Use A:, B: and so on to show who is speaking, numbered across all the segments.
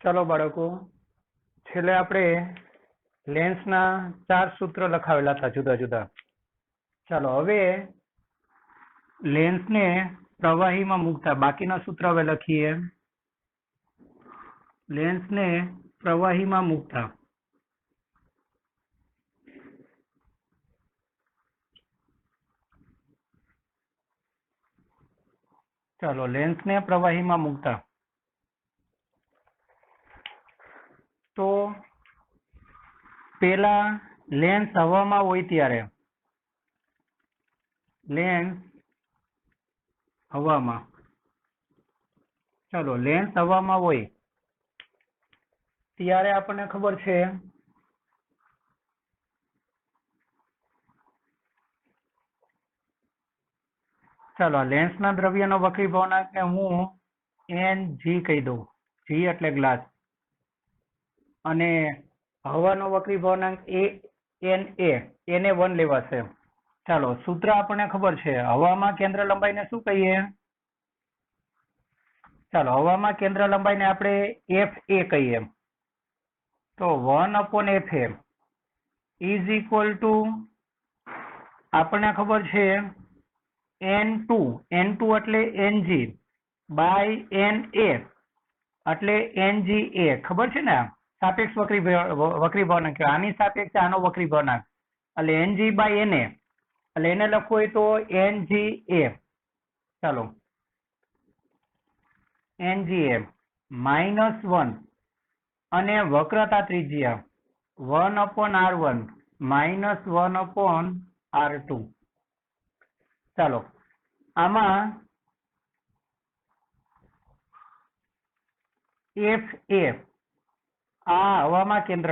A: ચાલો બાળકો, છેલ્લે આપણે લેન્સના 4 સૂત્ર લખાવેલા હતા જુદા જુદા. ચાલો હવે લેન્સને પ્રવાહીમાં મૂકતા બાકીના સૂત્ર હવે લખીએ. લેન્સને પ્રવાહીમાં મૂકતા ચાલો લેન્સને પ્રવાહીમાં મૂકતા તો પેલા લેન્સ હવામાં હોય ત્યારે લેન્સ હવામાં ચાલો લેન્સ હવામાં હોય ત્યારે આપણને ખબર છે ચાલો લેન્સના દ્રવ્યનો વક્રીભવનાંકને હું NG કહી દઉં. G એટલે ગ્લાસ અને હવાનો વક્રીભવનાંક Na 1 લેવાશે. ચાલો સૂત્ર આપણને ખબર છે. હવામાં કેન્દ્ર લંબાઈને શું કહીએ? ચાલો હવામાં કેન્દ્ર લંબાઈને આપણે FA કહીએ. તો 1/FA ઇઝ ઇક્વલ ટુ આપણને ખબર છે N2 એટલે NG બાય NA એટલે NGA. ખબર છે ને? સાપેક્ષ વક્રીભવનાંક આની સાપેક્ષ આનો વક્રીભવનાંક એટલે NG બાય NA એટલે એને લખવું હોય તો NGA. ચાલો NGA -1 અને વક્રતા ત્રિજ્યા 1/R1 -1/R2. ચાલો આમાં FA આ હવામાં કેન્દ્ર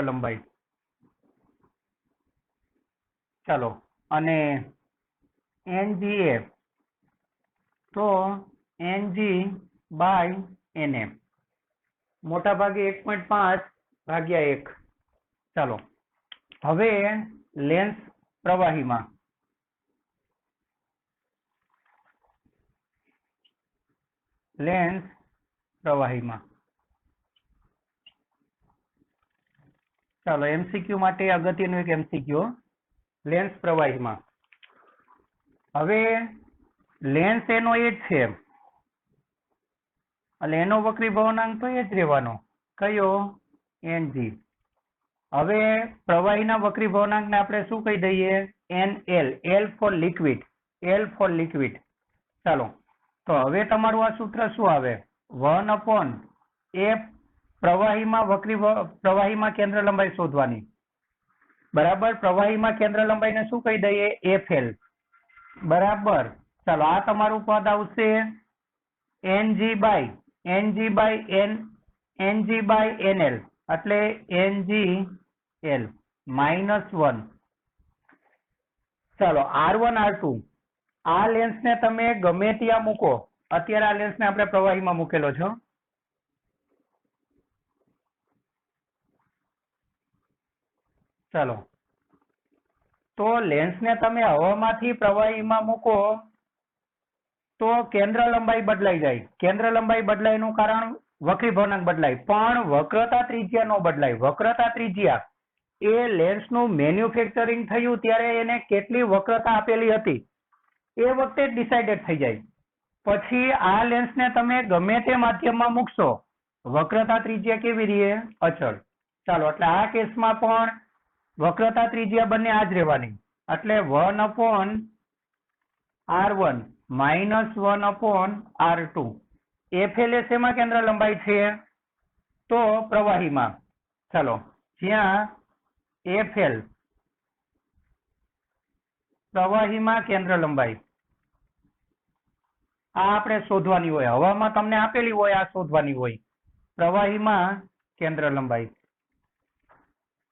A: લંબાઈ ચાલો અને NGA તો NG બાય NA મોટા ભાગે 1.5 ભાગ્યા 1. ચાલો હવે લેન્સ પ્રવાહીમાં ચાલો MCQ માટે અગત્યનું એક MCQ લેન્સ પ્રવાહીમાં. હવે લેન્સ એનો એ જ છે એટલે એનો વક્રીભવનાંક તો એ જ રહેવાનો. કયો? NG. હવે પ્રવાહીના વક્રીભવનાંકને આપણે શું કહી દઈએ? NL. L for liquid. ચાલો તો હવે તમારું આ સૂત્ર શું આવે? 1/F પ્રવાહીમાં કેન્દ્ર લંબાઈ શોધવાની. બરાબર. પ્રવાહીમાં કેન્દ્ર લંબાઈને શું કહી દઈએ? FL. બરાબર. ચાલો આ તમારું પદ આવશે NG બાય NL એટલે NGL -1. ચાલો R1 R2 આ લેન્સને તમે ગમે ત્યાં મૂકો. અત્યારે આ લેન્સને આપણે પ્રવાહીમાં મૂકેલો છે. ચાલો તો લેન્સને તમે હવામાંથી પ્રવાહીમાં મૂકો તો કેન્દ્ર લંબાઈ બદલાઈ જાય. કેન્દ્ર લંબાઈ બદલાયનું કારણ વક્રીભવનાંક બદલાય પણ વક્રતા ત્રિજ્યા નો બદલાય. વક્રતા ત્રિજ્યા એ લેન્સનું મેન્યુફેક્ચરિંગ થયું ત્યારે એને કેટલી વક્રતા આપેલી હતી એ વખતે જ ડિસાઇડેડ થઈ જાય. પછી આ લેન્સને તમે ગમે તે માધ્યમમાં મૂકશો વક્રતા ત્રિજ્યા કેવી રહે? અચળ. ચાલો એટલે આ કેસમાં પણ વક્રતા ત્રિજ્યા બંને આ જ રહેવાની એટલે 1/R1 -1/R2. FL એ શેમાં કેન્દ્ર લંબાઈ છે? તો પ્રવાહીમાં. ચાલો જ્યાં FL પ્રવાહીમાં કેન્દ્ર લંબાઈ આ આપણે શોધવાની હોય. હવામાં તમને આપેલી હોય આ શોધવાની હોય. પ્રવાહીમાં કેન્દ્ર લંબાઈ.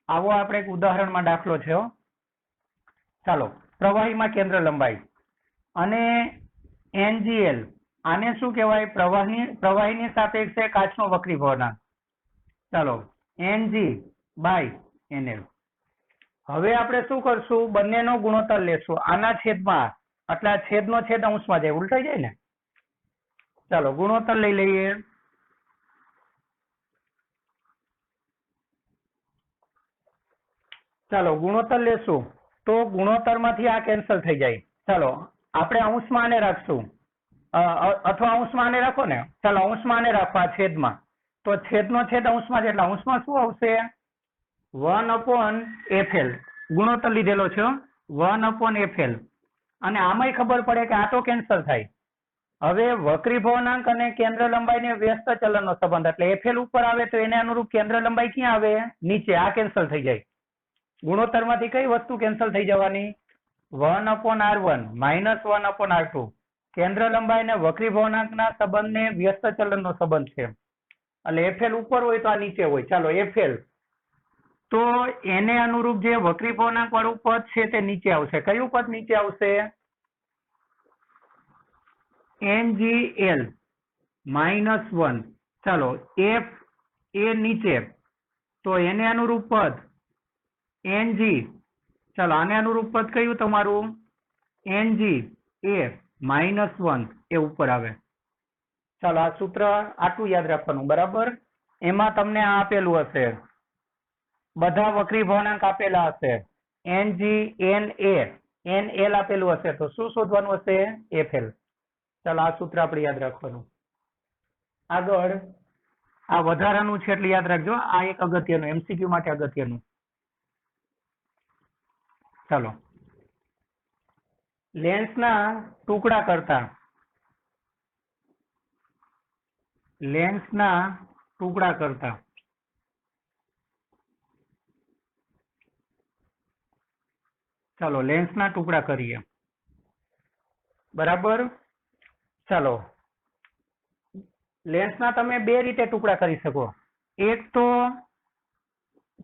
A: આવો આપણે એક ઉદાહરણમાં દાખલો છે. ચાલો પ્રવાહીમાં કેન્દ્ર લંબાઈ અને NGL આને શું કહેવાય? પ્રવાહીની સાપેક્ષે કાચનો વક્રીભવનાંક. ચાલો NG બાય NL. હવે આપણે શું કરશું? બંનેનો ગુણોત્તર લેશું આના છેદમાં એટલે આ છેદનો છેદ અંશમાં જાય. ઉલટાઈ જાય ને? ચાલો ગુણોત્તર લઈ લઈએ. ચાલો ગુણોત્તર લેશું તો ગુણોત્તર માંથી આ કેન્સલ થઈ જાય. ચાલો આપણે અંશમાં આને રાખશું અથવા અંશમાં આને રાખો ને. ચાલો અંશમાં આને રાખવા છેદમાં. તો છેદનો છેદ અંશમાં છે એટલે અંશમાં શું આવશે? 1/FL. ગુણોત્તર લીધેલો છે 1/FL. અને આમાંય ખબર પડે કે આ તો કેન્સલ થાય. હવે વક્રી ભવનાંક અને કેન્દ્ર લંબાઈ ને વ્યસ્ત ચલનનો સંબંધ એટલે FL ઉપર આવે તો એને અનુરૂપ કેન્દ્ર લંબાઈ ક્યાં આવે? નીચે. આ કેન્સલ થઈ જાય. ગુણોત્તર માંથી કઈ વસ્તુ કેન્સલ થઈ જવાની? 1/R1 - 1/R2. કેન્દ્ર લંબાઈ ને વક્રી ભવનાંકના સંબંધને વ્યસ્ત ચલનનો સંબંધ છે એટલે FL ઉપર હોય તો આ નીચે હોય. ચાલો FL તો એને અનુરૂપ જે વક્રી ભવનાંક વાળું પદ છે તે નીચે આવશે. કયું પદ નીચે આવશે? NGL -1. ચાલો F એ નીચે તો એને અનુરૂપ પદ NG. ચાલો આને અનુરૂપ પદ કયું તમારું? NG એ -1 એ ઉપર આવે. ચાલો આ સૂત્ર આટલું યાદ રાખવાનું બરાબર. એમાં તમને આ આપેલું હશે, બધા વક્રી ભવનાંક આપેલા હશે, NG NA NL આપેલું હશે તો શું શોધવાનું હશે? FL. ચાલો આ સૂત્ર આપણે યાદ રાખવાનું. આગળ આ વધારાનું છે એટલે યાદ રાખજો. આ એક અગત્યનું MCQ માટે અગત્યનું. ચાલો લેન્સના ટુકડા કરતા ચાલો લેન્સના ટુકડા કરીએ બરાબર. ચાલો લેન્સના તમે બે રીતે ટુકડા કરી શકો. એક તો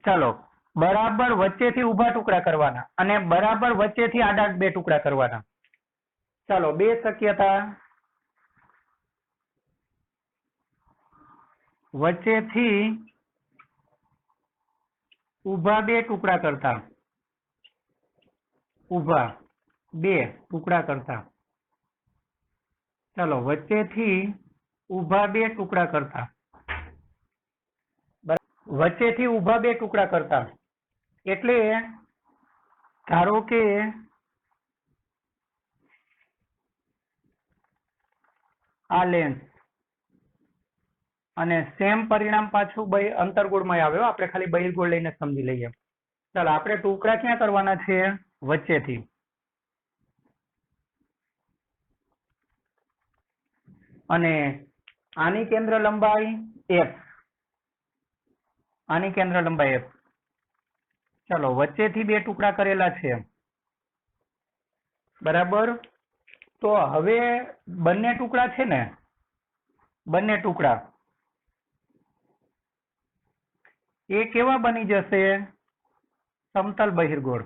A: ચાલો બરાબર વચ્ચેથી ઊભા ટુકડા કરવાના અને બરાબર વચ્ચેથી આડા બે ટુકડા કરવાના. ચાલો બે શક્યતા. વચ્ચેથી ઊભા બે ટુકડા કરતા. ઊભા બે ટુકડા કરતા. ચાલો વચ્ચેથી ઊભા બે ટુકડા કરતા. વચ્ચેથી ઊભા બે ટુકડા કરતા એટલે ધારો કે આ લેન્સ અને સેમ પરિણામ પાછું અંતર્ગોળમાં આવ્યો. આપણે ખાલી બહિર્ગોળ લઈને સમજી લઈએ. ચાલો આપણે ટુકડા ક્યાં કરવાના છે? વચ્ચેથી. અને આની કેન્દ્ર લંબાઈ F. આની કેન્દ્ર લંબાઈ F. ચાલો વચ્ચેથી બે ટુકડા કરેલા છે બરાબર. તો હવે બંને ટુકડા છે ને, બંને ટુકડા એ કેવા બની જશે? સમતલ બહિર્ગોળ.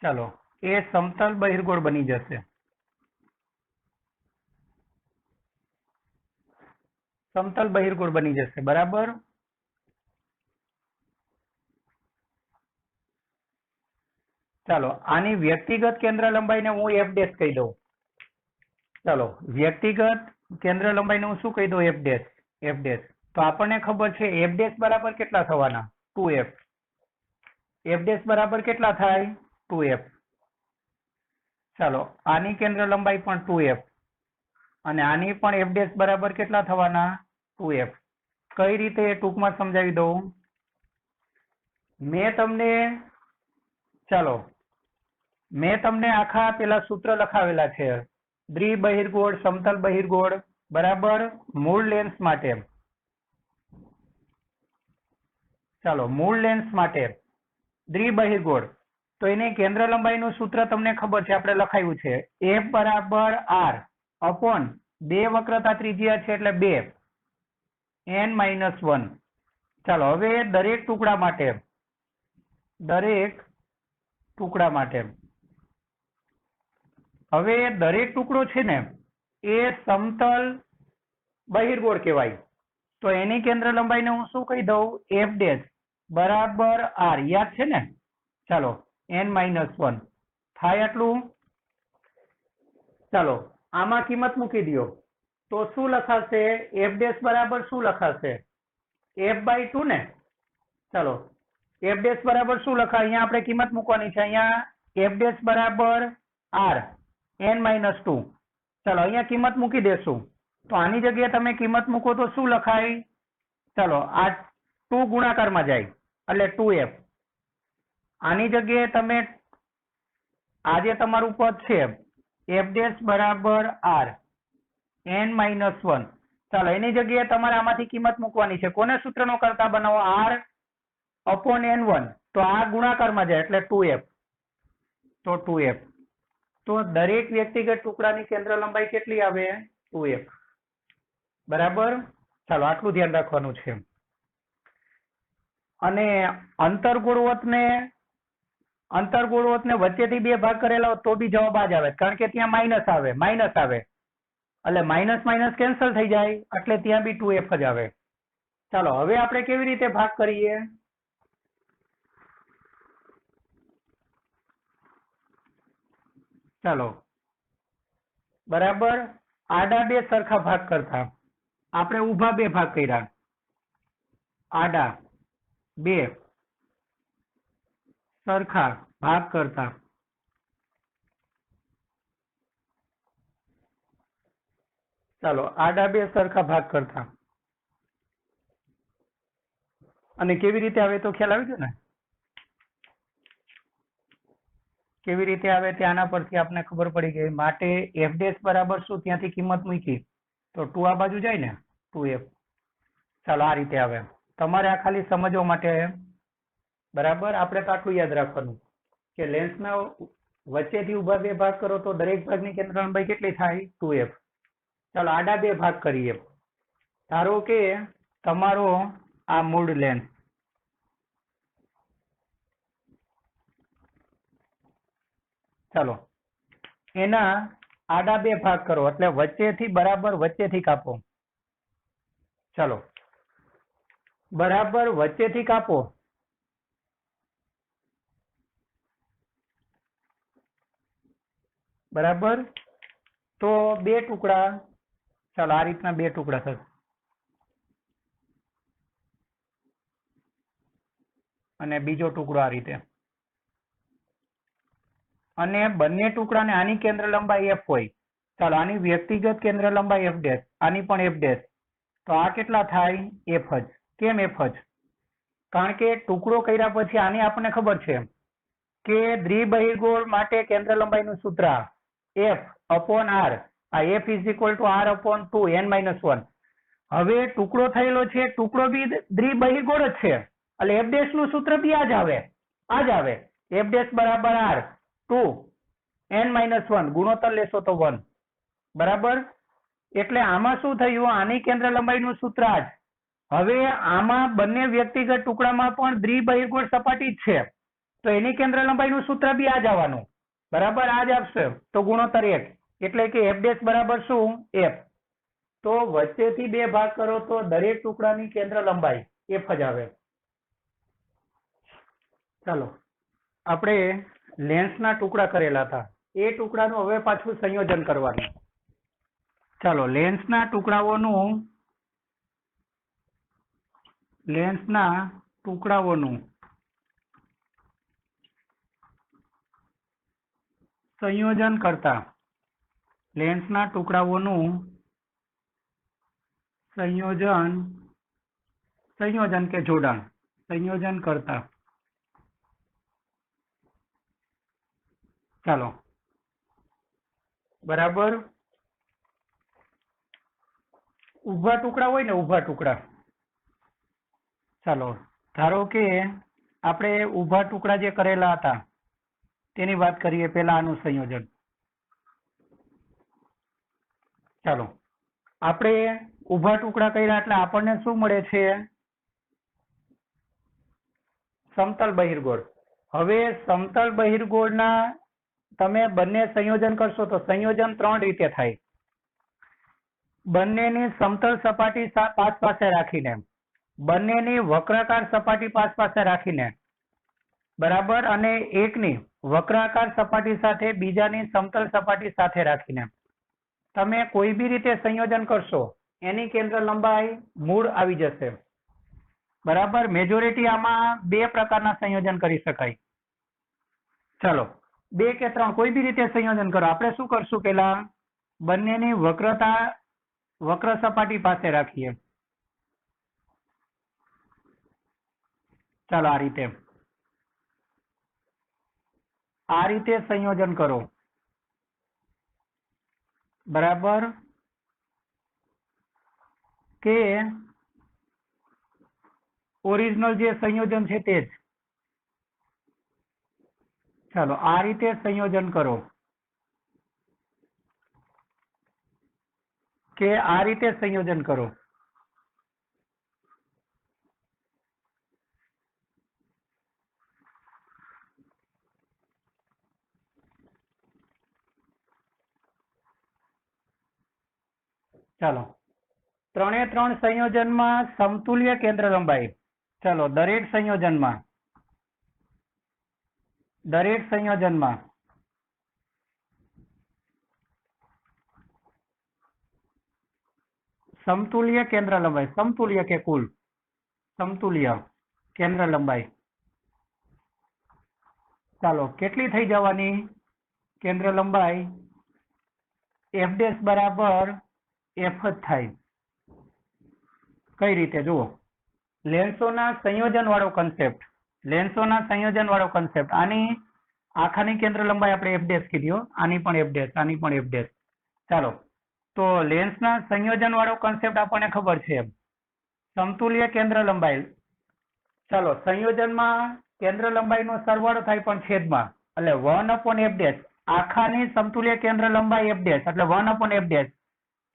A: ચાલો એ સમતલ બહિર્ગોળ બની જશે. સમતલ બહિર્ગોળ બની જશે બરાબર. ચાલો આની વ્યક્તિગત કેન્દ્ર લંબાઈને હું F' કહી દઉં. ચાલો વ્યક્તિગત કેન્દ્ર લંબાઈને હું શું કહી દઉં? F'. તો આપણને ખબર છે F' બરાબર કેટલા થવાના? 2F. F' બરાબર કેટલા થાય? 2F. ચાલો આની કેન્દ્ર લંબાઈ પણ 2F અને આની પણ F' બરાબર કેટલા થવાના? 2F. કઈ રીતે ટૂંકમાં સમજાવી દઉં. મેં તમને આખા પેલા સૂત્ર લખાવેલા છે. દ્વિબહિર્ગોળ, સમતલ બહિર્ગોળ બરાબર મૂળ લેન્સ માટે. ચાલો મૂળ લેન્સ માટે દ્વિબહિર્ગોળ તો એની કેન્દ્ર લંબાઈનું સૂત્ર તમને ખબર છે, આપણે લખાયું છે. F બરાબર R અપોન બે વક્રતા ત્રિજ્યા છે એટલે 2 n-1. ચાલો હવે દરેક ટુકડા માટે હવે દરેક ટુકડો છે ને એ સમતલ બહિર્ગોળ કહેવાય. તો એની કેન્દ્ર લંબાઈને હું શું કહી દઉં? F' બરાબર R. યાદ છે ને? ચાલો n-1 થાય આટલું. ચાલો આમાં કિંમત મૂકી દો તો શું લખાશે? એફ ડેશ બરાબર શું લખાશે? f/2 ને. ચાલો એફ ડેશ બરાબર શું લખાય? અહીંયા આપણે કિંમત મૂકવાની છે. અહીંયા એફ ડેશ બરાબર r n-2. ચાલો અહીંયા કિંમત મૂકી દેશું. તો આની જગ્યાએ તમે કિંમત મૂકો તો શું લખાય? ચાલો આ 2 ગુણાકારમાં જાય એટલે 2f. આની જગ્યાએ તમે આ જે તમારું પદ છે એફ ડેશ બરાબર r n-1. ચાલો એની જગ્યાએ તમારે આમાંથી કિંમત મૂકવાની છે. કોને સૂત્રનો કરતા બનાવો? r/n1. તો આ ગુણાકારમાં જાય એટલે 2f. તો 2f. તો દરેક વ્યક્તિગત ટુકડાની કેન્દ્ર લંબાઈ કેટલી આવે? 2f. બરાબર. ચાલો આટલું ધ્યાન રાખવાનું છે. અને અંતર્ગોળવતને વચ્ચેથી 2 ભાગ કરેલા હોત તો બી જવાબ આ જ આવે, કારણ કે ત્યાં માઇનસ આવે એટલે માઇનસ કેન્સલ થઈ જાય એટલે ત્યાં બી 2f જ આવે. ચાલો હવે આપણે કેવી રીતે ભાગ કરીએ? ચાલો બરાબર. આડા 2 સરખા ભાગ કરતા આપણે ઊભા 2 ભાગ કર્યા. આડા 2 સરખા ભાગ કરતા ચાલો આડા 2 સરખા ભાગ કરતા. અને કેવી રીતે આવે તો ખ્યાલ આવી ગયો ને? કેવી રીતે આવે ત્યાંના પરથી આપણે ખબર પડી ગઈ. માટે એફ ડેશ બરાબર શું? ત્યાંથી કિંમત મૂકી તો 2 આ બાજુ જાય ને 2f. ચાલો આ રીતે આવે. તમારે આ ખાલી સમજવા માટે બરાબર. આપણે તો આટલું યાદ રાખવાનું કે લેન્સના વચ્ચેથી ઊભા 2 ભાગ કરો તો દરેક ભાગની કેન્દ્ર લંબાઈ કેટલી થાય? 2f. ચાલો આડા 2 ભાગ કરીએ. ધારો કે તમારો આ મૂળ લેન્સ, ચાલો એના આડા 2 ભાગ કરો એટલે વચ્ચેથી બરાબર વચ્ચેથી કાપો. ચાલો બરાબર વચ્ચેથી કાપો. બરાબર. તો 2 ટુકડા. ચાલો આ રીતના 2 ટુકડા થશે. અને બીજો ટુકડો આ રીતે. અને બંને ટુકડાને આની કેન્દ્ર લંબાઈ f હોય. ચાલો આની વ્યક્તિગત કેન્દ્ર લંબાઈ f ડેશ, આની પણ f ડેશ. તો આ કેટલા થાય? f જ. કેમ f જ? કારણ કે ટુકડો કર્યા પછી આની આપણને ખબર છે કે દ્વિબહિર્ગોળ માટે કેન્દ્ર લંબાઈનું સૂત્ર f/r. આ f r/2 n-1. હવે ટુકડો થયેલો છે, ટુકડો બી દ્વિબહિર્ગોળ જ છે એટલે f ડેશ નું સૂત્ર બી આ જ આવે. f ડેશ બરાબર r 2 n-1. ગુણોત્તર લેશો તો 1. બરાબર. એટલે આમાં શું થયું? આની કેન્દ્ર લંબાઈનું સૂત્ર આ જ. હવે આમાં બંને વ્યક્તિગત ટુકડામાં પણ દ્વિબહિર્ગોળ સપાટી જ છે તો એની કેન્દ્ર લંબાઈનું સૂત્ર બી આ જ આવવાનું. બરાબર. આ જ આપશે તો ગુણોત્તર 1. એટલે કે f ડેશ બરાબર શું? f. તો વચ્ચેથી 2 ભાગ કરો તો દરેક ટુકડાની કેન્દ્ર લંબાઈ f જ આવે. ચાલો આપણે લેન્સના ટુકડા કરેલા હતા એ ટુકડાનું હવે પાછું સંયોજન કરવાનું. ચાલો લેન્સના ટુકડાઓનું સંયોજન કરતા. લેન્સના ટુકડાઓનું સંયોજન કે જોડાણ. સંયોજન કરતા. ચાલો બરાબર. ઊભા ટુકડા હોય ને, ઊભા ટુકડા. ચાલો ધારો કે આપણે ઊભા ટુકડા જે કરેલા હતા તેની વાત કરીએ. પહેલા આનું સંયોજન. ચાલો આપણે ઊભા ટુકડા કર્યા એટલે આપણને શું મળે છે? સમતલ બહિર્ગોળ. હવે સમતલ બહિર્ગોળના તમે બંને સંયોજન કરશો તો સંયોજન 3 રીતે થાય. બંનેની સમતલ સપાટી પાસે રાખીને, બંનેની વક્રાકાર સપાટી પાસે રાખીને, બરાબર. અને એકની વક્રાકાર સપાટી સાથે બીજાની સમતલ સપાટી સાથે રાખીને. તમે કોઈ બી રીતે સંયોજન કરશો એની કેન્દ્ર લંબાઈ મૂળ આવી જશે. બરાબર. મેજોરિટી આમાં બે પ્રકારના સંયોજન કરી શકાય. ચલો, બે કે ત્રણ કોઈ બી રીતે સંયોજન કરો. આપણે શું કરશું, પેલા બંનેની વક્ર સપાટી પાસે રાખીએ. ચાલો, આ રીતે સંયોજન કરો. બરાબર કે ઓરિજિનલ જે સંયોજન છે તે જ. ચાલો, આ રીતે સંયોજન કરો કે આ રીતે સંયોજન કરો. ચાલો, ત્રણે ત્રણ સંયોજનમાં સમતુલ્ય કેન્દ્ર લંબાઈ. ચાલો, દરેક સંયોજનમાં સમતુલ્ય કેન્દ્ર લંબાઈ. સમતુલ્ય કે કુલ? સમતુલ્ય કેન્દ્ર લંબાઈ. ચાલો, કેટલી થઈ જવાની કેન્દ્ર લંબાઈ? f ડેશ બરાબર f જ થાય. કઈ રીતે જુઓ, લેન્સોના સંયોજન વાળો કન્સેપ્ટ. આની આખાની કેન્દ્ર લંબાઈ આપણે f ડેશ કીધી. આની પણ f ડેશ, આની પણ f ડેશ. ચાલો, તો લેન્સના સંયોજન વાળો કન્સેપ્ટ આપણને ખબર છે. સમતુલ્ય કેન્દ્ર લંબાઈ. ચાલો, સંયોજનમાં કેન્દ્ર લંબાઈનો સરવાળો થાય પણ છેદમાં, એટલે 1/f ડેશ. આખાની સમતુલ્ય કેન્દ્ર લંબાઈ f ડેશ એટલે 1/f ડેશ.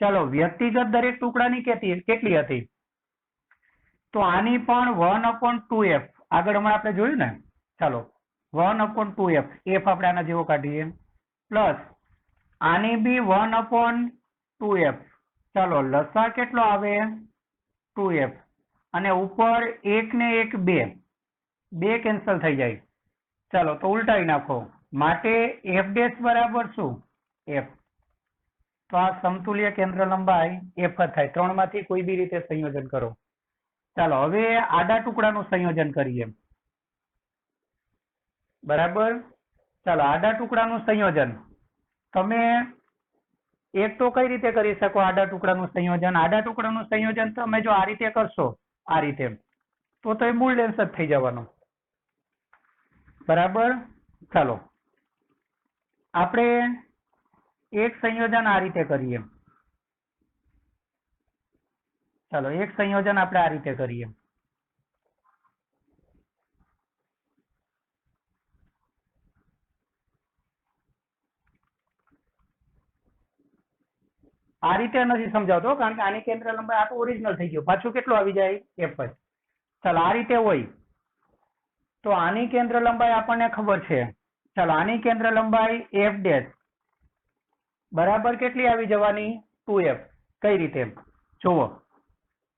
A: ચાલો, વ્યક્તિગત દરેક ટુકડાની કેટલી હતી? તો આની પણ 1/2f. આગળ હમણાં આપણે જોયું ને. ચાલો, 1/2f. f આપણે આના જેવો કાઢીએ, પ્લસ આની બી 1/2f. ચાલો, લસા કેટલો આવે? 2f. અને ઉપર 1 ને 1 2 કેન્સલ થઈ જાય. ચાલો, તો ઉલટાવી નાખો. માટે f ડેશ બરાબર શું? f. તો આ સમતુલ્ય કેન્દ્ર લંબાઈ f જ થાય. ત્રણમાંથી કોઈ બી રીતે સંયોજન કરો. ચાલો, હવે આડા ટુકડાનું સંયોજન કરીએ. બરાબર. ચાલો, આડા ટુકડાનું સંયોજન તમે એક તો કઈ રીતે કરી શકો? આડા ટુકડાનું સંયોજન તમે જો આ રીતે કરશો, આ રીતે, તો એ મૂળ લેન્સ જ થઈ જવાનો. બરાબર. ચાલો, આપણે એક સંયોજન આ રીતે કરીએ. ચાલો, એક સંયોજન આપણે આ રીતે કરીએ. આ રીતે નથી સમજાવતો, કારણ કે આની કેન્દ્ર લંબાઈ આ તો ઓરિજિનલ થઈ ગયો. પાછું કેટલું આવી જાય? f જ. ચાલો, આ રીતે હોય તો આની કેન્દ્ર લંબાઈ આપણને ખબર છે. ચાલો, આની કેન્દ્ર લંબાઈ f ડેશ બરાબર કેટલી આવી જવાની? 2f. કઈ રીતે જુઓ.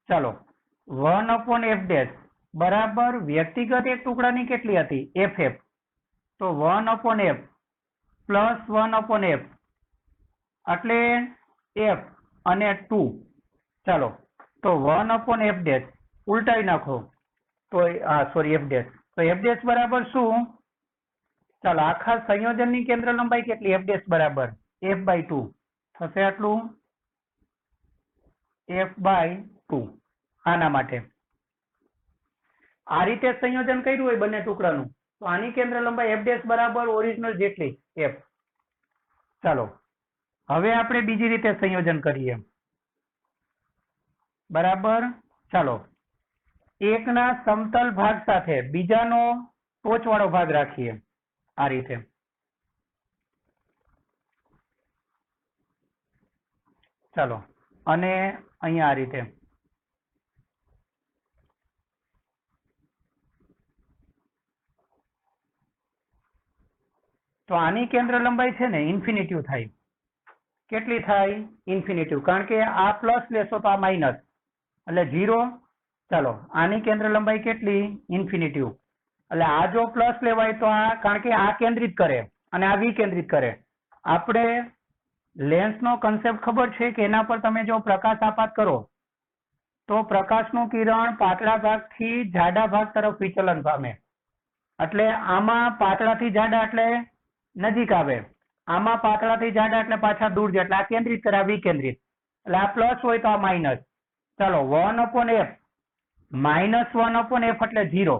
A: ચાલો, 1/f ડેશ બરાબર વ્યક્તિગત એક ટુકડાની કેટલી હતી? ff. તો 1/f પ્લસ 1/f એટલે f અને 2. ચાલો, તો 1/f ડેશ ઉલટાવી નાખો તો f ડેશ. તો f ડેશ બરાબર શું? ચાલો, આખા સંયોજનની કેન્દ્ર લંબાઈ કેટલી? f ડેશ બરાબર f/2 થશે. આટલું f/2. આના માટે આ રીતે સંયોજન કર્યું હોય બંને ટુકડાનું, તો આની કેન્દ્ર લંબાઈ f ડેશ બરાબર ઓરિજિનલ જેટલી f. ચાલો, હવે આપણે બીજી રીતે સંયોજન કરીએ. બરાબર. ચાલો, એકના સમતલ ભાગ સાથે બીજાનો ટોચવાળો ભાગ રાખીએ આ રીતે. ચાલો, અને અહીંયા આ રીતે. તો આની કેન્દ્ર લંબાઈ છે ને ઇન્ફિનિટિવ થાય. કેટલી થાય? ઇન્ફિનિટિવ. કારણ કે આ પ્લસ લેશો તો આ માઇનસ એટલે 0. ચાલો, આની કેન્દ્ર લંબાઈ કેટલી? ઇન્ફિનિટિવ. એટલે આ જો પ્લસ લેવાય તો આ, કારણ કે આ કેન્દ્રિત કરે અને આ વિકેન્દ્રિત કરે. આપણે લેન્સનો કન્સેપ્ટ ખબર છે કે એના પર તમે જો પ્રકાશ આપાત કરો તો પ્રકાશનું કિરણ પાતળા ભાગથી જાડા ભાગ તરફ વિચલન પામે. એટલે આમાં પાતળાથી જાડા એટલે નજીક આવે, આમાં પાતળાથી જાડા એટલે પાછા દૂર જાય. એટલે આ કેન્દ્રિત કરે, આ વિકેન્દ્રિત. એટલે આ પ્લસ હોય તો આ માઇનસ. ચાલો 1/f -1/f એટલે 0.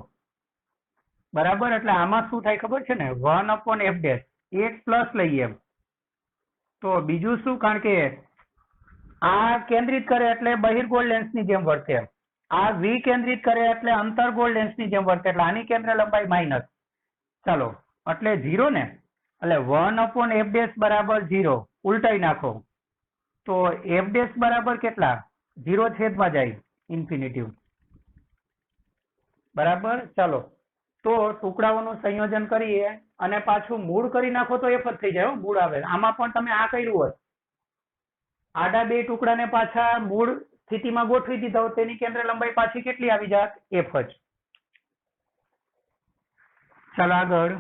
A: બરાબર. એટલે આમાં શું થાય ખબર છે ને, 1/f એક પ્લસ લઈએ તો બીજું શું, કારણ કે આ કેન્દ્રિત કરે એટલે બહિર્ગોળ લેન્સની જેમ વર્તે, આ વિકેન્દ્રિત કરે એટલે અંતર્ગોળ લેન્સની જેમ વર્તે. એટલે આની કેન્દ્ર લંબાઈ માઇનસ. ચાલો એટલે 0 ને, એટલે 1/f બરાબર 0. ઉલટાઈ નાખો તો f બરાબર કેટલા, 0 છેદમાં જાય, ઇન્ફિનિટિવ. બરાબર. ચાલો તો ટુકડાઓનું સંયોજન કરીએ અને પાછું મૂળ કરી નાખો તો f જ થઈ જાય. મૂળ આવે. આમાં પણ તમે આ કર્યું હોત, આડા બે ટુકડાને પાછા મૂળ સ્થિતિમાં ગોઠવી દીધા હોત, તેની કેન્દ્ર લંબાઈ પાછી કેટલી આવી જાત, f જ. ચાલો આગળ.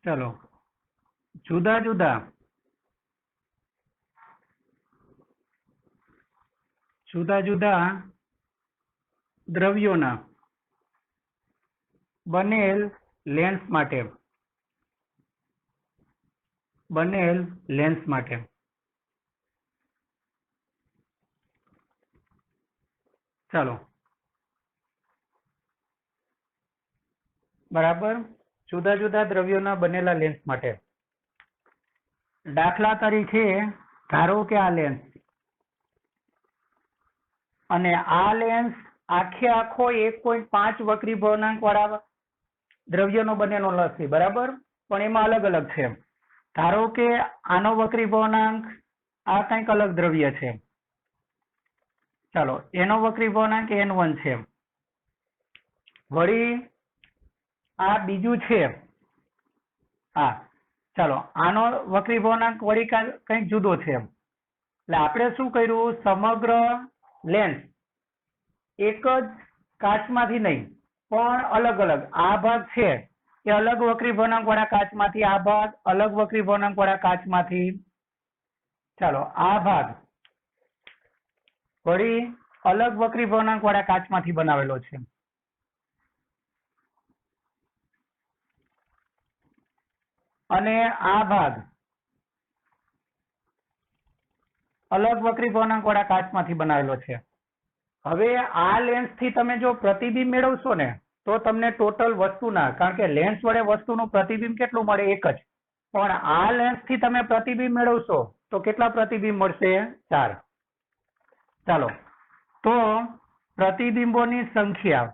A: ચલો જુદા જુદા દ્રવ્યોના બનેલ લેન્સ માટે ચાલો બરાબર. જુદા જુદા દ્રવ્યોના બનેલા લેન્સ માટે, દાખલા તરીકે ધારો કે આ લેન્સ, અને આ લેન્સ આખે આખો 1.5 વક્રી ભવનાંક વાળા દ્રવ્યનો બનેલો નથી. બરાબર. પણ એમાં અલગ અલગ છે. ધારો કે આનો વક્રી ભવનાંક આ કંઈક અલગ દ્રવ્ય છે, ચાલો એનો વક્રી ભવનાંક n1 છે, વળી આ બીજું છે આ, ચાલો આનો વક્રી ભવનાંક વળી કંઈક જુદો છે. એટલે આપણે શું કર્યું, સમગ્ર લેન્સ એક જ કાચમાંથી નહીં પણ અલગ અલગ, આ ભાગ છે એ અલગ વક્રી ભવનાંક વાળા કાચમાંથી, આ ભાગ અલગ વક્રી ભવનાંક વાળા કાચમાંથી, ચાલો આ ભાગ વળી અલગ વક્રી ભવનાંક વાળા કાચમાંથી બનાવેલો છે. અને આ ભાગ અલગ વક્રી ભવનાંક વાળા કાચમાંથી બનાવેલો છે. હવે આ લેન્સ થી તમે જો પ્રતિબિંબ મેળવશો ને તો તમને ટોટલ વસ્તુના, કારણ કે લેન્સ વડે વસ્તુનું પ્રતિબિંબ કેટલું મળે, એક જ. પણ આ લેન્સ થી તમે પ્રતિબિંબ મેળવશો તો કેટલા પ્રતિબિંબ મળશે, 4. ચાલો તો પ્રતિબિંબોની સંખ્યા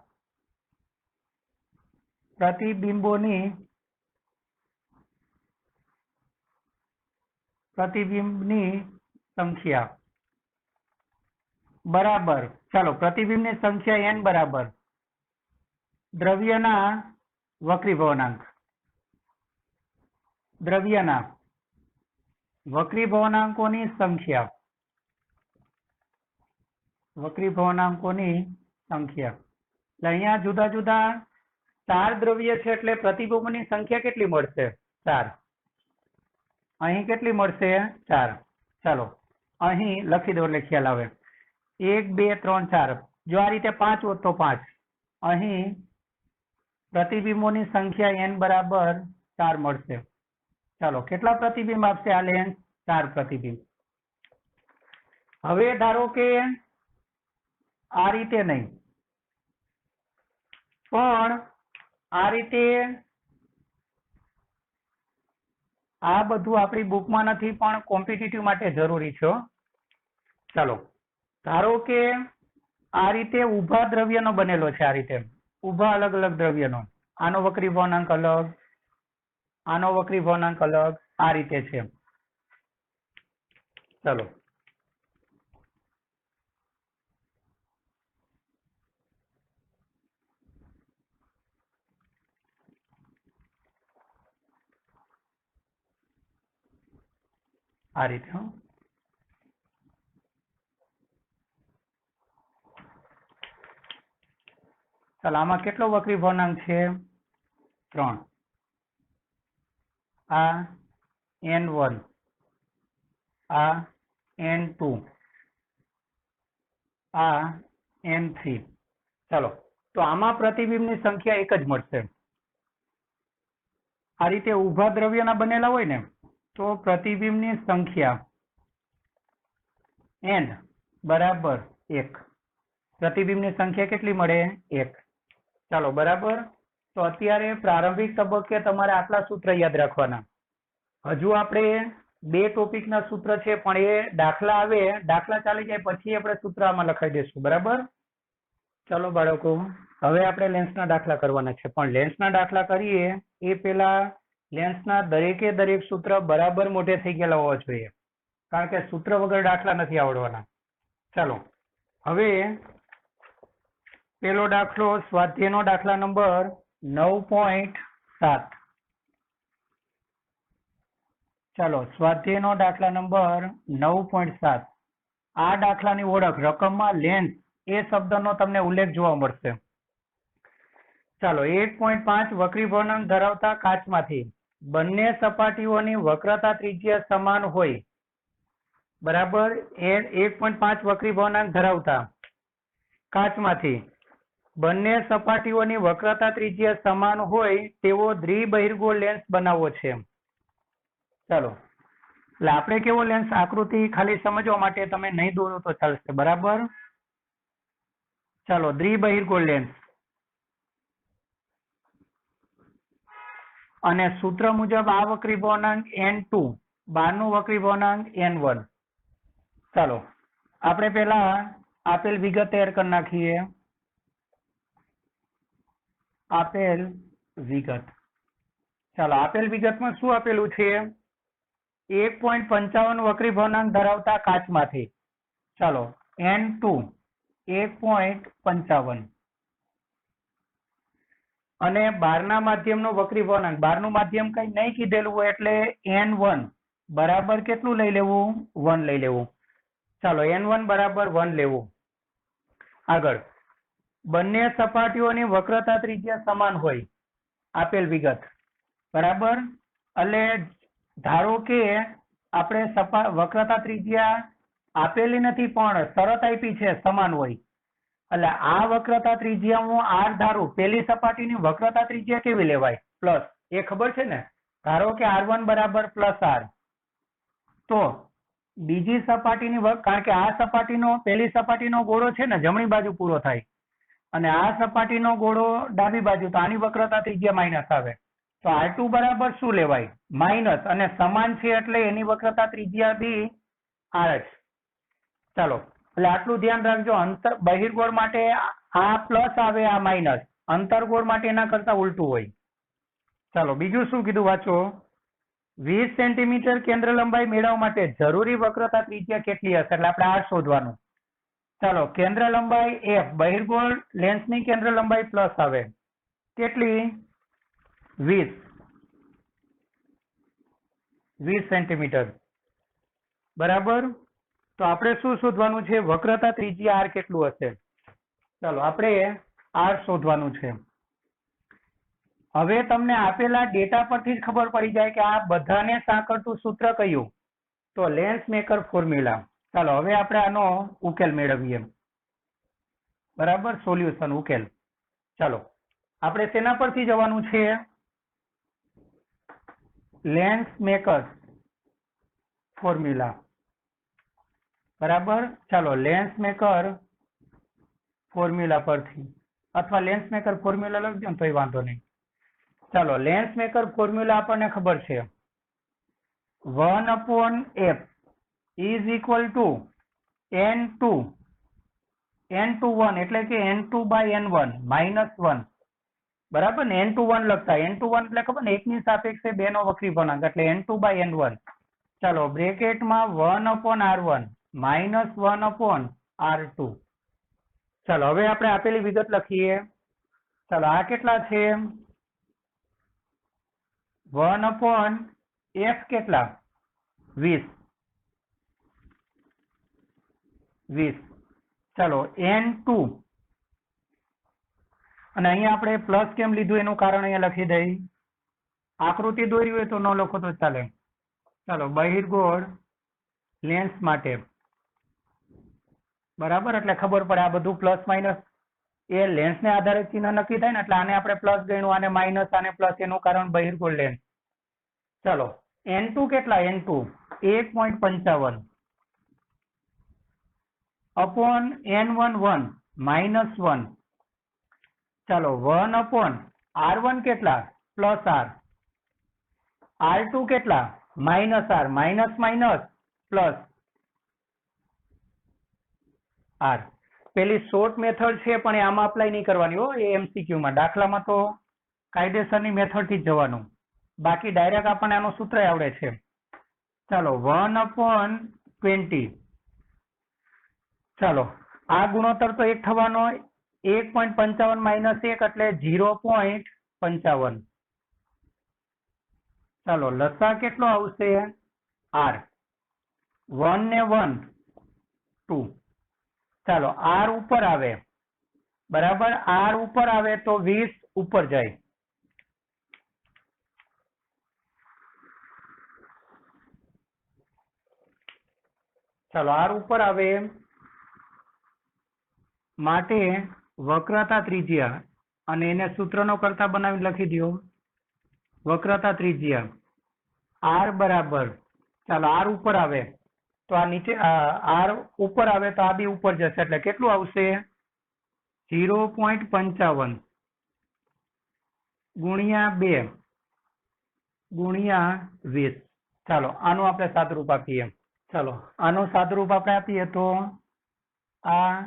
A: બરાબર, ચાલો પ્રતિબિંબની સંખ્યા n બરાબર દ્રવ્યના વક્રી ભવનાંકોની સંખ્યા. એટલે અહીંયા જુદા જુદા 4 દ્રવ્ય છે એટલે પ્રતિબિંબોની સંખ્યા કેટલી મળશે, 4. અહીં કેટલી મળશે, 4. ચાલો અહીં લખી દો એટલે ખ્યાલ આવે. 1 2 3 4. જો આ રીતે 5 હોત તો 5. અહીં પ્રતિબિંબોની સંખ્યા n બરાબર 4 મળશે. ચાલો કેટલા પ્રતિબિંબ આપશે આ લેન્સ, 4 પ્રતિબિંબ. હવે ધારો કે આ રીતે નહીં પણ આ રીતે, આ બધું આપણી બુકમાં નથી પણ કોમ્પિટિટિવ માટે જરૂરી છે. ચાલો ધારો કે આ રીતે ઊભા દ્રવ્યનો બનેલો છે, આ રીતે ઊભા અલગ અલગ દ્રવ્યનો, આનો વક્રી ભવનાંક અલગ, આનો વક્રી ભવનાંક અલગ, આ રીતે છે. ચાલો આ રીતે. ચાલો આમાં કેટલો વક્રી ભવનાંક છે 3 આ n1 આ n2 આ n3 ચાલો તો આમાં પ્રતિબિંબની સંખ્યા એક જ મળશે આ રીતે ઊભા દ્રવ્યના બનેલા હોય ને તો પ્રતિબિંબની સંખ્યા n બરાબર 1 પ્રતિબિંબની સંખ્યા કેટલી મળે 1 ચાલો બરાબર તો અત્યારે પ્રારંભિક તબક્કે તમારે આટલા સૂત્ર યાદ રાખવાના હજુ આપણે 2 ટોપિકના સૂત્ર છે પણ એ દાખલા આવે દાખલા ચાલી જાય પછી આપણે સૂત્ર આમાં લખાઈ દઈશું બરાબર ચાલો બાળકો હવે આપણે લેન્સના દાખલા કરવાના છે પણ લેન્સના દાખલા કરીએ એ પહેલા લેન્સના દરેકે દરેક સૂત્ર બરાબર મોઢે થઈ ગયેલા હોવા જોઈએ કારણ કે સૂત્ર વગર દાખલા નથી આવડવાના ચાલો હવે પેલો દાખલો સ્વાધ્યાયનો દાખલા નંબર 9.7 ચાલો સ્વાધ્યાયનો દાખલા નંબર 9.7 આ દાખલાની ઓળખ રકમમાં લેન્સ એ શબ્દનો તમને ઉલ્લેખ જોવા મળશે ચાલો 1.5 વક્રી ભવનાંક ધરાવતા કાચમાંથી બંને સપાટીઓની વક્રતા ત્રિજ્યા સમાન હોય બરાબર 1.5 વક્રી ભવનાંક ધરાવતા કાચમાંથી બંને સપાટીઓની વક્રતા ત્રિજ્યા સમાન હોય તેવો દ્વિબહિર્ગોળ લેન્સ બનાવવો છે ચાલો એટલે આપણે કેવો લેન્સ આકૃતિ ખાલી સમજવા માટે તમે નહીં દોરો તો ચાલશે બરાબર ચાલો દ્વિબહિર્ગોળ લેન્સ અને સૂત્ર મુજબ આ વક્રી ભવનાંક n2 બહારનું વક્રી ભવનાંક n1 ચાલો આપણે પહેલા આપેલ વિગત તૈયાર કરી નાખીએ આપેલ વિગત ચાલો આપેલ વિગતમાં શું આપેલું છે 1.55 વક્રી ભવનાંક ધરાવતા કાચમાંથી ચાલો n2 1.55 અને બહારના માધ્યમનો વક્રી ભવનાંક બહારનું માધ્યમ કઈ નહીં કીધેલું હોય એટલે n1 બરાબર કેટલું લઈ લેવું 1 લઈ લેવું ચાલો n1 બરાબર 1 લેવું આગળ બંને સપાટીઓની વક્રતા ત્રિજ્યા સમાન હોય આપેલ વિગત બરાબર એટલે ધારો કે આપણે વક્રતા ત્રિજ્યા આપેલી નથી પણ શરત આપી છે સમાન હોય એટલે આ વક્રતા ત્રિજ્યા હું r ધારું પેલી સપાટીની વક્રતા ત્રિજ્યા કેવી લેવાય પ્લસ એ ખબર છે ને ધારો કે r1 બરાબર પ્લસ r તો બીજી સપાટીની કારણ કે આ સપાટીનો પેલી સપાટીનો ગોળો છે ને જમણી બાજુ પૂરો થાય અને આ સપાટીનો ગોળો ડાબી બાજુ તો આની વક્રતા ત્રિજ્યા માઇનસ આવે તો r2 બરાબર શું લેવાય માઇનસ અને સમાન છે એટલે એની વક્રતા ત્રિજ્યા બી r જ ચાલો એટલે આટલું ધ્યાન રાખજો અંતર બહિર્ગોળ માટે આ પ્લસ આવે આ માઇનસ અંતર્ગોળ માટે એના કરતા ઉલટું હોય ચાલો બીજું શું કીધું વાંચો 20 સેન્ટીમીટર કેન્દ્ર લંબાઈ મેળવવા માટે જરૂરી વક્રતા ત્રિજ્યા કેટલી હશે એટલે આપણે r શોધવાનું ચાલો કેન્દ્ર લંબાઈ f બહિર્ગોળ લેન્સની કેન્દ્ર લંબાઈ પ્લસ આવે કેટલી 20 સેન્ટીમીટર બરાબર તો આપણે શું શોધવાનું છે વક્રતા ત્રિજ્યા r કેટલું હશે ચાલો આપણે r શોધવાનું છે હવે તમને આપેલા ડેટા પરથી જ ખબર પડી જાય કે આ બધાને સાંકળતું સૂત્ર કયું તો લેન્સ મેકર ફોર્મ્યુલા ચાલો હવે આપણે આનો ઉકેલ મેળવીએ બરાબર સોલ્યુશન ઉકેલ ચાલો આપણે તેના પરથી જવાનું છે લેન્સ મેકર ફોર્મ્યુલા બરાબર ચાલો લેન્સ મેકર ફોર્મ્યુલા પરથી અથવા લેન્સ મેકર ફોર્મ્યુલા લખજો ને તોય વાંધો નહીં ચાલો લેન્સ મેકર ફોર્મ્યુલા આપણને ખબર છે 1/f is equal to n21 એટલે કે n2/n1 -1 બરાબર ને n21 લખતા n21 એટલે ખબર ને એકની સાપેક્ષે બે નો વક્રી ભવનાંક એટલે n2/n1 ચાલો બ્રેકેટમાં 1/r1 -1/r2 ચાલો હવે આપણે આપેલી વિગત લખીએ ચાલો આ કેટલા છે 1/f કેટલા 20 ચાલો n2 અને અહીંયા આપણે પ્લસ કેમ લીધું એનું કારણ અહીંયા લખી દઈ. આકૃતિ દોરી હોય તો ન લખો તો ચાલે. ચાલો, બહિર્ગોળ લેન્સ માટે બરાબર, એટલે ખબર પડે આ બધું પ્લસ માઇનસ એ લેન્સને આધારે ચિહ્ન નક્કી થાય ને, એટલે આને આપણે પ્લસ ગણ્યું, આને માઇનસ, આને પ્લસ, એનું કારણ બહિર્ગોળ લેન્સ. ચાલો, N2 કેટલા? N2 1.55 upon N11 -1. ચાલો, 1 upon R1 કેટલા? Plus R. R2 કેટલા? Minus R, minus minus plus R. પેલી શોર્ટ મેથડ છે પણ એ આમાં અપ્લાય નહીં કરવાની હો, એ MCQ માં. દાખલામાં તો કાયદેસરની મેથડ થી જ જવાનું, બાકી ડાયરેક્ટ આપણને આનું સૂત્ર આવડે છે. ચાલો, 1/20. ચાલો, આ ગુણોત્તર તો 1 થવાનો, 1.55 માઇનસ 1 એટલે 0.55. ચાલો, લસા કેટલો આવશે? R. 1 ને 1 2. ચાલો, R ઉપર આવે બરાબર, R ઉપર આવે તો 20 ઉપર જાય. ચાલો, R ઉપર આવે માટે વક્રતા ત્રિજ્યા, અને એને સૂત્રનો કરતા બનાવીને લખી દો. વક્રતા ત્રિજ્યા R બરાબર, ચાલો R ઉપર આવે તો આ નીચે, R ઉપર આવે તો આ બી ઉપર જશે, એટલે કેટલું આવશે? 0.55 ગુણ્યા 2 ગુણ્યા 20. ચાલો, આનું આપણે સાદરૂપ આપીએ. ચાલો, આનું સાદરૂપ આપણે આપીએ તો આ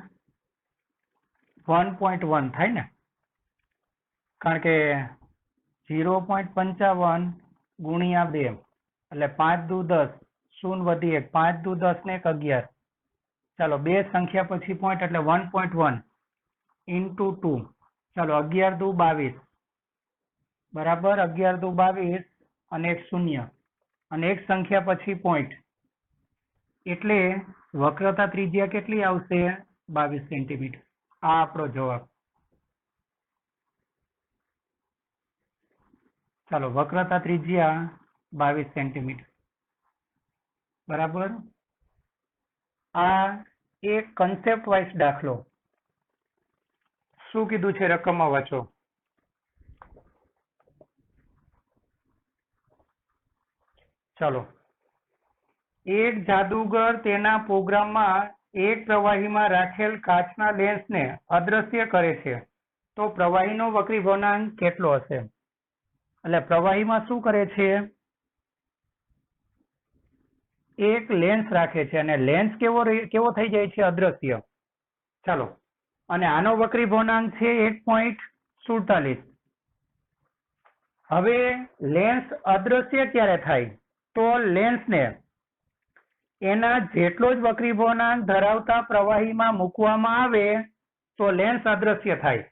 A: 1.1 થાય ને, કારણ કે 0.55 ગુણ્યા 2 એટલે 5 દુ 10, 0 વધી 1, 5 દુ 10 ને 1 11. ચાલો, બે સંખ્યા પછી પોઈન્ટ એટલે 1.1 ઇન્ટુ 2. ચાલો, 11 દુ 22 બરાબર, 11 દુ 22 અને 1 0 અને એક સંખ્યા પછી પોઈન્ટ, એટલે વક્રતા ત્રિજ્યા કેટલી આવશે? 22 સેન્ટીમીટર. આ આપણો જવાબ. ચાલો, વક્રતા ત્રિજ્યા 22 સેન્ટીમીટર બરાબર. આ એક કન્સેપ્ટ વાઇઝ દાખલો. શું કીધું છે રકમમાં વાંચો. ચાલો, એક જાદુગર તેના પ્રોગ્રામમાં એક પ્રવાહીમાં રાખેલ કાચના લેન્સને અદ્રશ્ય કરે છે, તો પ્રવાહીનો વક્રી ભવનાંક કેટલો હશે? એટલે પ્રવાહીમાં શું કરે છે? એક લેન્સ રાખે છે અને લેન્સ કેવો થઈ જાય છે? અદ્રશ્ય. ચાલો, અને આનો વક્રી ભવનાંક છે 1.47. હવે લેન્સ અદ્રશ્ય ક્યારે થાય? તો લેન્સને એના જેટલો જ વક્રી ભવનાંક ધરાવતા પ્રવાહીમાં મૂકવામાં આવે તો લેન્સ અદ્રશ્ય થાય.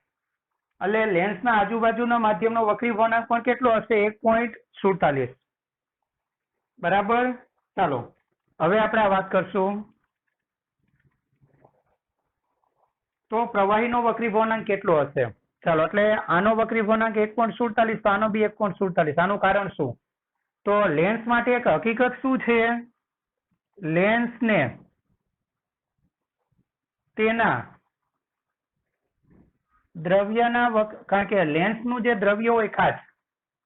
A: એટલે લેન્સના આજુબાજુના માધ્યમનો વક્રી ભવનાંક પણ કેટલો હશે? 1.47 બરાબર. ચાલો, હવે આપણે આ વાત કરશું. તો પ્રવાહીનો વક્રી ભવનાંક કેટલો હશે? ચાલો, એટલે આનો વક્રી ભવનાંક 1.47, તો આનો બી 1.47. આનું કારણ શું? તો લેન્સ માટે એક હકીકત શું છે? લેન્સને તેના દ્રવ્યના કારણ કે લેન્સનું જે દ્રવ્ય હોય કાચ,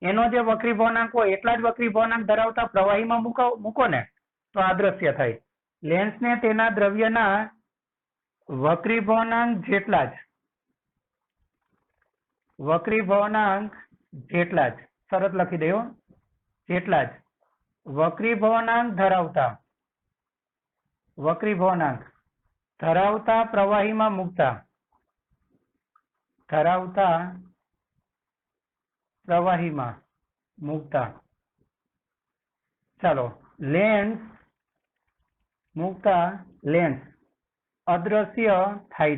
A: એનો જે વક્રી ભવનાંક હોય એટલા જ વક્રી ભવનાંક ધરાવતા પ્રવાહીમાં મૂકો ને તો અદ્રશ્ય થાય. લેન્સને તેના દ્રવ્યના વક્રી ભવનાંક જેટલા જ શરત લખી દો, જેટલા જ વક્રી ભવનાંક ધરાવતા પ્રવાહીમાં મૂકતા ચાલો, લેન્સ અદ્રશ્ય થાય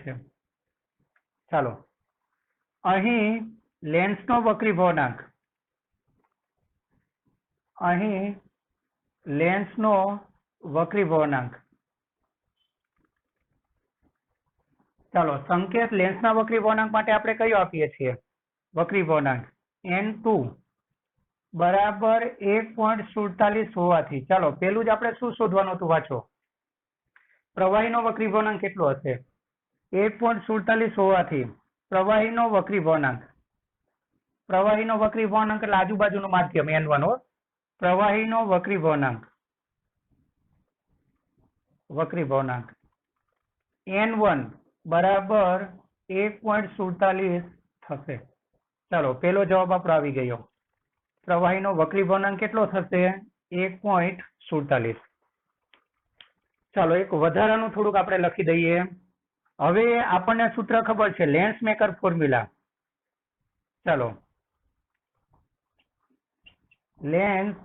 A: છે. ચાલો, અહીં લેન્સનો વક્રી ભવનાંક, ચાલો સંકેત લેન્સના વક્રી વળાંક માટે આપણે કયો આપીએ છીએ? વક્રી વળાંક N2 બરાબર 1.47 હોવાથી ચાલો પેલું જ આપણે શું શોધવાનું હતું વાંચો. પ્રવાહીનો વક્રી વળાંક કેટલો હશે? 1.47 હોવાથી પ્રવાહીનો વક્રી વળાંક એટલે આજુબાજુનું માધ્યમ N1 હો. પ્રવાહીનો વક્રી વળાંક N1 બરાબર 1.47 થશે. ચાલો પેલો જવાબ આપણો આવી ગયો. પ્રવાહીનો વક્રી વળાંક કેટલો થશે? 1.47. ચાલો એક વધારાનું થોડુંક આપણે લખી દઈએ. હવે આપણને સૂત્ર ખબર છે, લેન્સ મેકર ફોર્મ્યુલા. ચાલો લેન્સ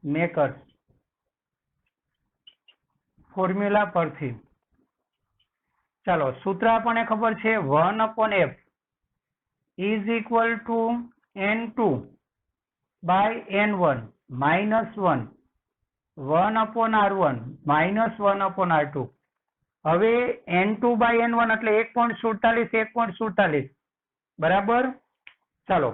A: મેકર ફોર્મ્યુલા પરથી ચાલો સૂત્ર આપણને ખબર છે 1/f is equal to N2 by N1 minus 1/R1 minus 1/R2. હવે N2 by N1 એટલે 1.47 બરાબર. ચાલો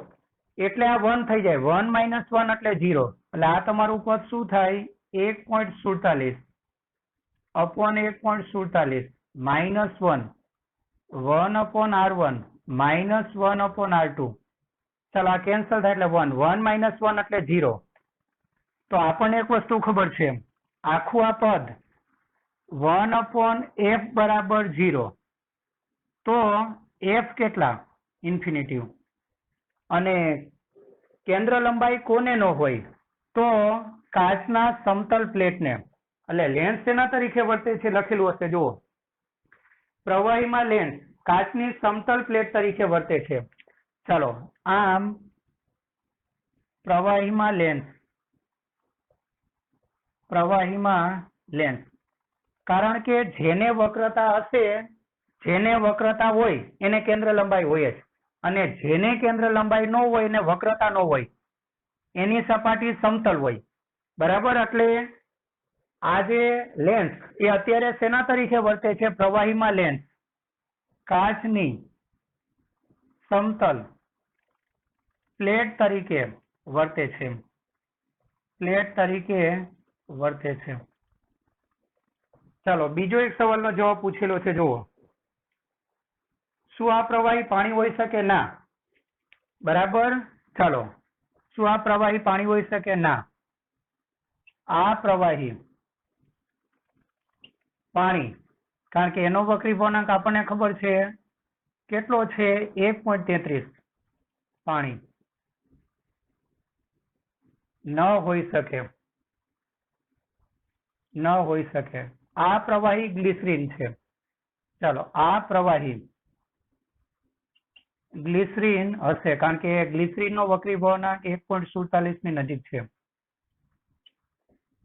A: એટલે આ 1 થઈ જાય, 1 minus 1 એટલે 0, એટલે આ તમારું પદ શું થાય? 1.47 upon 1.47 minus 1/R1 minus 1/R2. ચાલો આ કેન્સલ થાય એટલે 1 minus 1 એટલે 0. તો આપણને એક વસ્તુ ખબર છે, આખું આ પદ 1/f બરાબર 0. તો f કેટલા? ઇન્ફિનિટિવ. અને કેન્દ્ર લંબાઈ કોને ન હોય? તો કાચના સમતલ પ્લેટને. એટલે લેન્સ શેના તરીકે વર્તે છે લખેલું હશે જુઓ. પ્રવાહીમાં લેન્સ કાચની સમતલ પ્લેટ તરીકે વર્તે છે. ચાલો આમ પ્રવાહીમાં લેન્સ કારણ કે જેને વક્રતા હશે, જેને વક્રતા હોય એને કેન્દ્ર લંબાઈ હોય જ, અને જેને કેન્દ્ર લંબાઈ ન હોય એને વક્રતા ન હોય, એની સપાટી સમતલ હોય. બરાબર. એટલે આ જે લેન્સ એ અત્યારે શેના તરીકે વર્તે છે? પ્રવાહીમાં લેન્સ કાચની સમતલ પ્લેટ તરીકે વર્તે છે. ચાલો બીજો એક સવાલનો જવાબ પૂછેલો છે જુઓ. શું આ પ્રવાહી પાણી હોઈ શકે? ના. બરાબર. ચાલો શું આ પ્રવાહી પાણી હોઈ શકે? ના. આ પ્રવાહી પાણી, કારણ કે એનો વક્રી વળાંક આપણને ખબર છે કેટલો છે? 1.33. પાણી ન હોઈ શકે. આ પ્રવાહી ગ્લિસરીન છે. ચાલો આ પ્રવાહી ગ્લિસરીન હશે, કારણ કે ગ્લિસરીનનો વક્રી વળાંક 1.47 ની નજીક છે.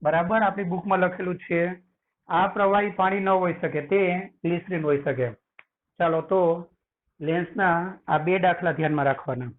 A: બરાબર. આપણી બુકમાં લખેલું છે આ પ્રવાહી પાણી ન હોઈ શકે, તે ગ્લિસરીન હોઈ શકે. ચાલો તો લેન્સના આ બે દાખલા ધ્યાનમાં રાખવાના.